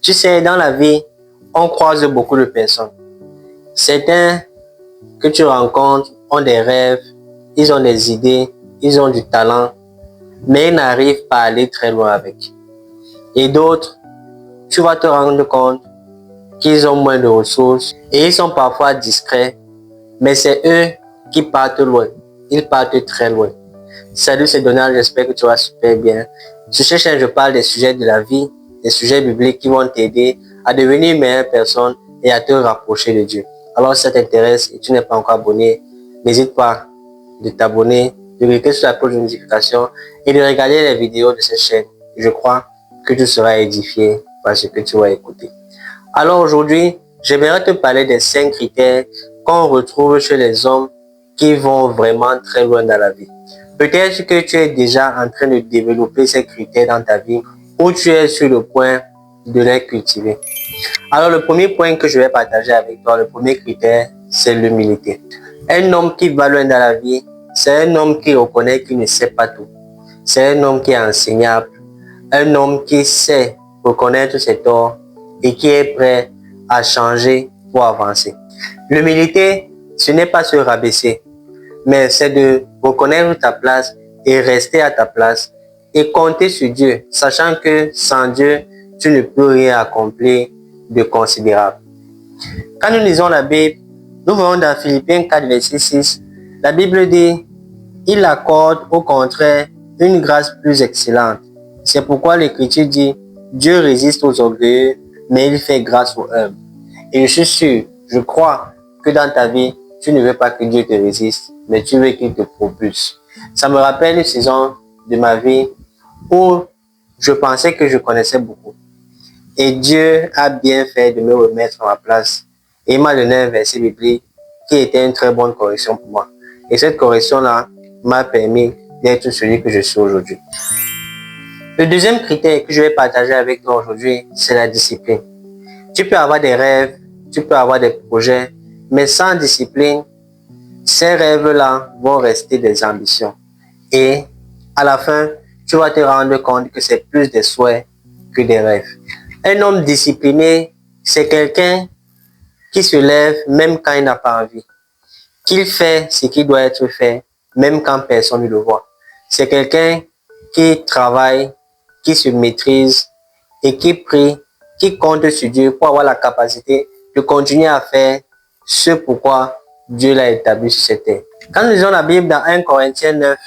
Tu sais, dans la vie, on croise beaucoup de personnes. Certains que tu rencontres ont des rêves, ils ont des idées, ils ont du talent, mais ils n'arrivent pas à aller très loin avec. Et d'autres, tu vas te rendre compte qu'ils ont moins de ressources et ils sont parfois discrets, mais c'est eux qui partent loin. Ils partent très loin. Salut, c'est Donald, j'espère que tu vas super bien. Sur cette chaîne, je parle des sujets de la vie, des sujets bibliques qui vont t'aider à devenir une meilleure personne et à te rapprocher de Dieu. Alors, si ça t'intéresse et tu n'es pas encore abonné, n'hésite pas de t'abonner, de cliquer sur la cloche de notification et de regarder les vidéos de cette chaîne. Je crois que tu seras édifié par ce que tu vas écouter. Alors aujourd'hui, j'aimerais te parler des 5 critères qu'on retrouve chez les hommes qui vont vraiment très loin dans la vie. Peut-être que tu es déjà en train de développer ces critères dans ta vie ou tu es sur le point de les cultiver. Alors le premier point que je vais partager avec toi, le premier critère, c'est l'humilité. Un homme qui va loin dans la vie, c'est un homme qui reconnaît qu'il ne sait pas tout. C'est un homme qui est enseignable, un homme qui sait reconnaître ses torts et qui est prêt à changer pour avancer. L'humilité, ce n'est pas se rabaisser, mais c'est de reconnaître ta place et rester à ta place et compter sur Dieu, sachant que sans Dieu, tu ne peux rien accomplir de considérable. Quand nous lisons la Bible, nous voyons dans Philippiens 4, verset 6, la Bible dit, il accorde au contraire une grâce plus excellente. C'est pourquoi l'Écriture dit, Dieu résiste aux orgueilleux, mais il fait grâce aux humbles. Et je suis sûr, je crois que dans ta vie, tu ne veux pas que Dieu te résiste, mais tu veux qu'il te propulse. Ça me rappelle une saison de ma vie où je pensais que je connaissais beaucoup. Et Dieu a bien fait de me remettre à ma place. Et il m'a donné un verset biblique qui était une très bonne correction pour moi. Et cette correction-là m'a permis d'être celui que je suis aujourd'hui. Le deuxième critère que je vais partager avec toi aujourd'hui, c'est la discipline. Tu peux avoir des rêves, tu peux avoir des projets, mais sans discipline, ces rêves-là vont rester des ambitions. Et à la fin, tu vas te rendre compte que c'est plus des souhaits que des rêves. Un homme discipliné, c'est quelqu'un qui se lève même quand il n'a pas envie, qu'il fait ce qui doit être fait, même quand personne ne le voit. C'est quelqu'un qui travaille, qui se maîtrise et qui prie, qui compte sur Dieu pour avoir la capacité de continuer à faire ce pourquoi Dieu l'a établi sur cette terre. Quand nous lisons la Bible dans 1 Corinthiens 9,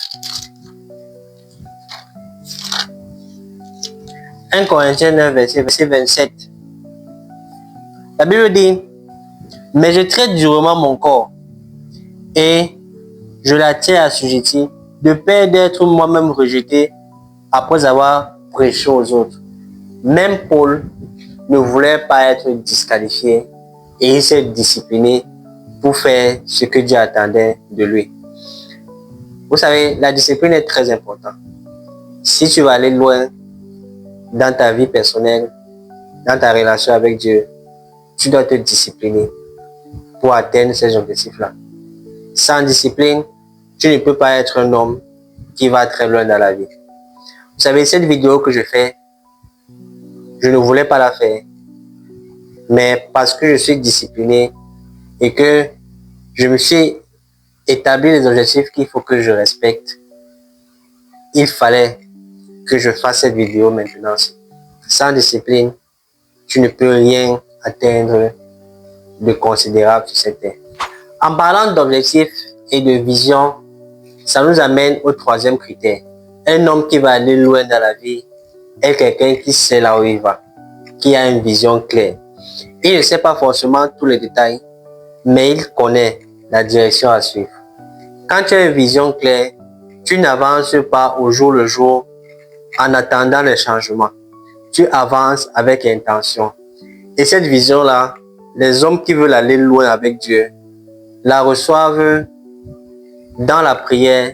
1 Corinthiens 9, verset 27, la Bible dit, « Mais je traite durement mon corps et je la tiens assujettie, de peur d'être moi-même rejeté après avoir prêché aux autres. » Même Paul ne voulait pas être disqualifié et il s'est discipliné pour faire ce que Dieu attendait de lui. Vous savez, la discipline est très importante. Si tu vas aller loin dans ta vie personnelle, dans ta relation avec Dieu, tu dois te discipliner pour atteindre ces objectifs-là. Sans discipline, tu ne peux pas être un homme qui va très loin dans la vie. Vous savez, cette vidéo que je fais, je ne voulais pas la faire. Mais parce que je suis discipliné et que je me suis établi les objectifs qu'il faut que je respecte, il fallait que je fasse cette vidéo maintenant. Sans discipline, tu ne peux rien atteindre de considérable sur cette terre. En parlant d'objectifs et de vision, ça nous amène au troisième critère. Un homme qui va aller loin dans la vie est quelqu'un qui sait là où il va, qui a une vision claire. Il ne sait pas forcément tous les détails, mais il connaît la direction à suivre. Quand tu as une vision claire, tu n'avances pas au jour le jour en attendant les changements. Tu avances avec intention. Et cette vision-là, les hommes qui veulent aller loin avec Dieu la reçoivent dans la prière,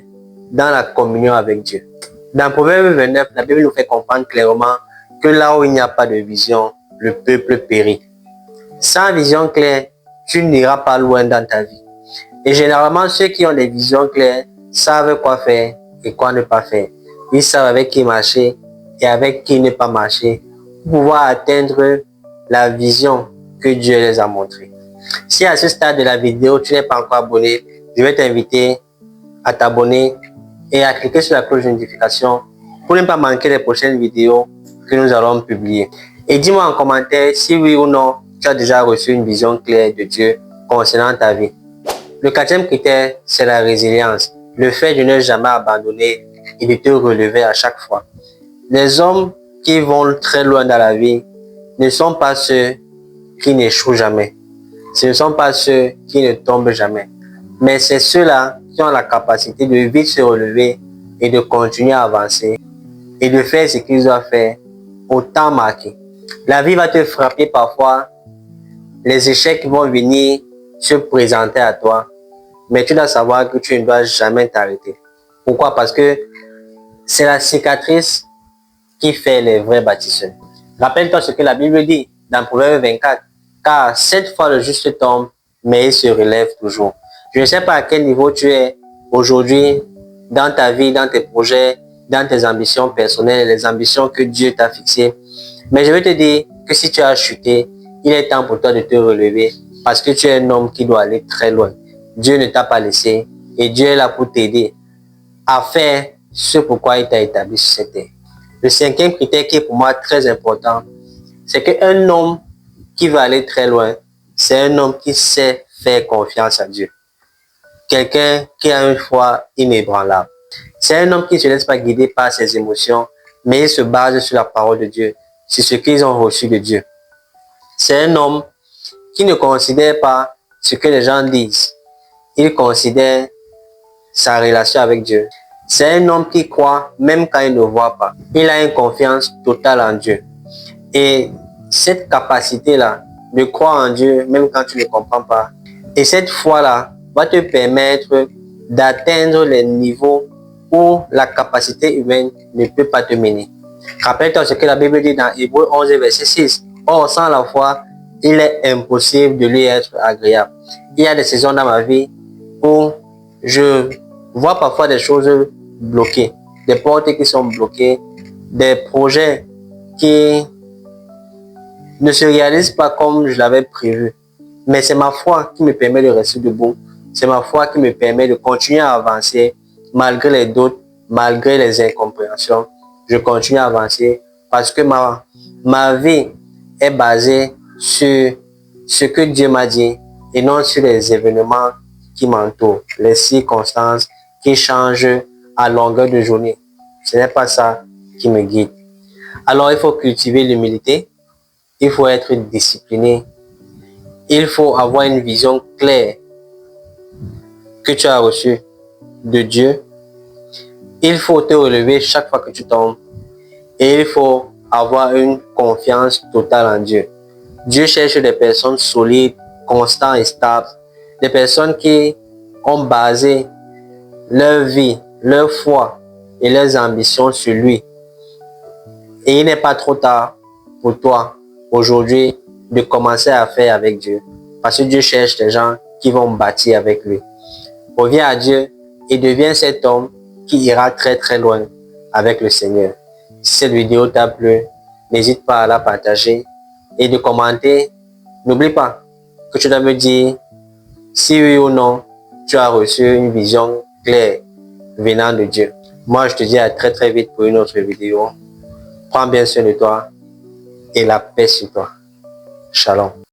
dans la communion avec Dieu. Dans Proverbe 29, la Bible nous fait comprendre clairement que là où il n'y a pas de vision, le peuple périt. Sans vision claire, tu n'iras pas loin dans ta vie. Et généralement, ceux qui ont des visions claires savent quoi faire et quoi ne pas faire. Ils savent avec qui marcher et avec qui ne pas marcher pour pouvoir atteindre la vision que Dieu les a montrée. Si à ce stade de la vidéo, tu n'es pas encore abonné, je vais t'inviter à t'abonner et à cliquer sur la cloche de notification pour ne pas manquer les prochaines vidéos que nous allons publier. Et dis-moi en commentaire si oui ou non tu as déjà reçu une vision claire de Dieu concernant ta vie. Le quatrième critère, c'est la résilience, le fait de ne jamais abandonner et de te relever à chaque fois. Les hommes qui vont très loin dans la vie ne sont pas ceux qui n'échouent jamais. Ce ne sont pas ceux qui ne tombent jamais. Mais c'est ceux-là qui ont la capacité de vite se relever et de continuer à avancer et de faire ce qu'ils doivent faire au temps marqué. La vie va te frapper parfois. Les échecs vont venir se présenter à toi. Mais tu dois savoir que tu ne dois jamais t'arrêter. Pourquoi? Parce que c'est la cicatrice qui fait les vrais bâtisseurs. Rappelle-toi ce que la Bible dit dans Proverbe 24. Car 7 fois le juste tombe, mais il se relève toujours. Je ne sais pas à quel niveau tu es aujourd'hui dans ta vie, dans tes projets, dans tes ambitions personnelles, les ambitions que Dieu t'a fixées. Mais je veux te dire que si tu as chuté, il est temps pour toi de te relever parce que tu es un homme qui doit aller très loin. Dieu ne t'a pas laissé et Dieu est là pour t'aider à faire ce pourquoi il t'a établi sur cette terre. Le cinquième critère qui est pour moi très important, c'est qu'un homme qui va aller très loin, c'est un homme qui sait faire confiance à Dieu. Quelqu'un qui a une foi inébranlable. C'est un homme qui ne se laisse pas guider par ses émotions, mais il se base sur la parole de Dieu, sur ce qu'ils ont reçu de Dieu. C'est un homme qui ne considère pas ce que les gens disent. Il considère sa relation avec Dieu. C'est un homme qui croit même quand il ne voit pas. Il a une confiance totale en Dieu. Et cette capacité-là de croire en Dieu même quand tu ne comprends pas, et cette foi-là va te permettre d'atteindre les niveaux où la capacité humaine ne peut pas te mener. Rappelle-toi ce que la Bible dit dans Hébreux 11, verset 6. Or, sans la foi, il est impossible de lui être agréable. Il y a des saisons dans ma vie où je vois parfois des choses bloquées, des portes qui sont bloquées, des projets qui ne se réalisent pas comme je l'avais prévu. Mais c'est ma foi qui me permet de rester debout. C'est ma foi qui me permet de continuer à avancer malgré les doutes, malgré les incompréhensions. Je continue à avancer parce que ma vie est basée sur ce que Dieu m'a dit et non sur les événements qui m'entourent, les circonstances qui changent à longueur de journée. Ce n'est pas ça qui me guide. Alors il faut cultiver l'humilité, il faut être discipliné, il faut avoir une vision claire que tu as reçue de Dieu. Il faut te relever chaque fois que tu tombes et il faut avoir une confiance totale en Dieu. Dieu cherche des personnes solides, constantes et stables, des personnes qui ont basé leur vie, leur foi et leurs ambitions sur lui. Et il n'est pas trop tard pour toi aujourd'hui de commencer à faire avec Dieu. Parce que Dieu cherche des gens qui vont bâtir avec lui. Reviens à Dieu et deviens cet homme qui ira très très loin avec le Seigneur. Si cette vidéo t'a plu, n'hésite pas à la partager et de commenter. N'oublie pas que tu dois me dire si oui ou non tu as reçu une vision claire venant de Dieu. Moi, je te dis à très très vite pour une autre vidéo. Prends bien soin de toi et la paix sur toi. Shalom.